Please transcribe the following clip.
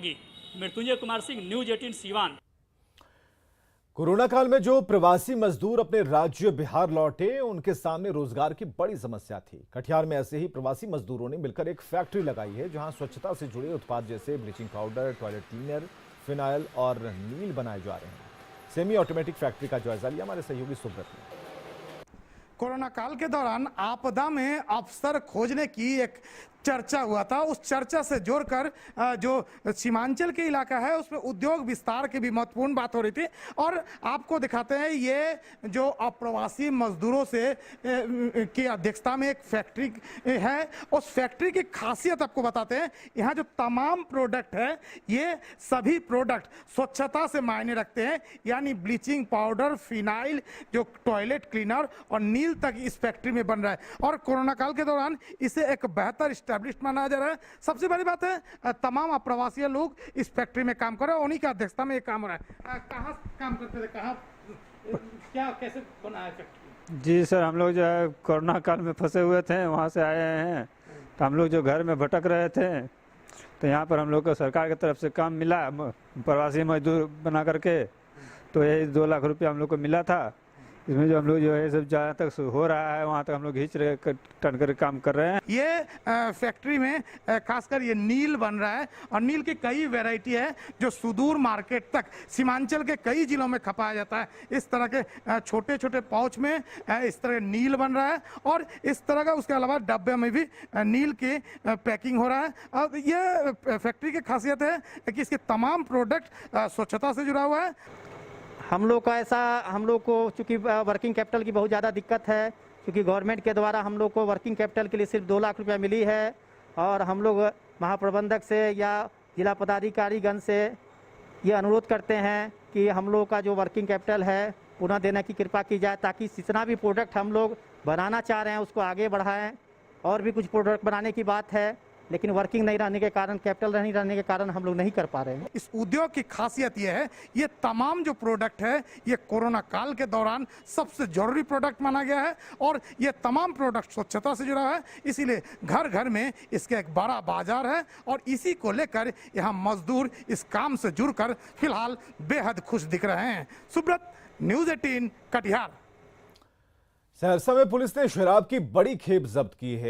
Mrityunjay Kumar Singh, news 18 Siwan. Corona काल में जो प्रवासी मजदूर अपने राज्य बिहार लौटे, उनके सामने रोजगार की बड़ी समस्या थी। कटिहार में ऐसे ही प्रवासी मजदूरों ने मिलकर एक फैक्ट्री लगाई है, जहां स्वच्छता से जुड़े उत्पाद जैसे bleaching powder, toilet cleaner, phenyl और नील बनाए जा रहे हैं। सेमी ऑटोमेटिक फैक्ट्री का जायजा लिया हमारे सहयोगी सुब्रत ने। कोरोना काल के दौरान आपदा में अवसर खोजने की एक चर्चा हुआ था। उस चर्चा से जोड़कर जो सीमांचल के इलाका है उसमें उद्योग विस्तार की भी महत्वपूर्ण बात हो रही थी। और आपको दिखाते हैं ये जो अप्रवासी मजदूरों से की अध्यक्षता में एक फैक्ट्री है। उस फैक्ट्री की खासियत आपको बताते हैं। यहाँ जो तमाम प्रोडक्ट है, ये सभी प्रोडक्ट स्वच्छता से मायने रखते हैं, यानी ब्लीचिंग पाउडर, फिनाइल, जो टॉयलेट क्लीनर और नील तक इस फैक्ट्री में बन रहा है। और कोरोना काल के दौरान इसे एक बेहतर एस्टैब्लिश्ड माना जा रहा है। सबसे बड़ी बात है, तमाम अप्रवासी लोग इस फैक्ट्री में काम कर रहे हैं। उन्हीं की अध्यक्षता में ये काम हो रहा है। कहाँ काम करते थे, कहाँ क्या कैसे बना है फैक्ट्री? जी सर, हम लोग जो है कोरोना काल में फंसे हुए थे, वहाँ से आए हैं। तो हम लोग जो घर में भटक रहे थे, तो यहाँ पर हम लोग को सरकार की तरफ से काम मिला, प्रवासी मजदूर बना करके। तो यही 2 लाख रुपया हम लोग को मिला था। इसमें जो हम लोग जो है सब जहाँ तक हो रहा है वहाँ तक हम लोग खींच रहे टन कर काम कर रहे हैं। ये फैक्ट्री में खासकर ये नील बन रहा है और नील की कई वैरायटी है जो सुदूर मार्केट तक सीमांचल के कई जिलों में खपाया जाता है। इस तरह के छोटे छोटे पाउच में इस तरह नील बन रहा है और इस तरह का उसके अलावा डब्बे में भी नील की पैकिंग हो रहा है। और ये फैक्ट्री की खासियत है कि इसके तमाम प्रोडक्ट स्वच्छता से जुड़ा हुआ है। हम लोग को चूँकि वर्किंग कैपिटल की बहुत ज़्यादा दिक्कत है, क्योंकि गवर्नमेंट के द्वारा हम लोग को वर्किंग कैपिटल के लिए सिर्फ 2 लाख रुपया मिली है। और हम लोग महाप्रबंधक से या जिला पदाधिकारीगण से ये अनुरोध करते हैं कि हम लोग का जो वर्किंग कैपिटल है पुनः देने की कृपा की जाए, ताकि जितना भी प्रोडक्ट हम लोग बनाना चाह रहे हैं उसको आगे बढ़ाएँ। और भी कुछ प्रोडक्ट बनाने की बात है, लेकिन वर्किंग नहीं रहने के कारण, कैपिटल नहीं रहने के कारण हम लोग नहीं कर पा रहे हैं। इस उद्योग की खासियत यह है, ये तमाम जो प्रोडक्ट है ये कोरोना काल के दौरान सबसे जरूरी प्रोडक्ट माना गया है और ये तमाम प्रोडक्ट स्वच्छता से जुड़ा है। इसीलिए घर घर में इसका एक बड़ा बाजार है और इसी को लेकर यहाँ मजदूर इस काम से जुड़कर फिलहाल बेहद खुश दिख रहे हैं। सुब्रत, न्यूज 18 कटिहार। सहरसा में पुलिस ने शराब की बड़ी खेप जब्त की है।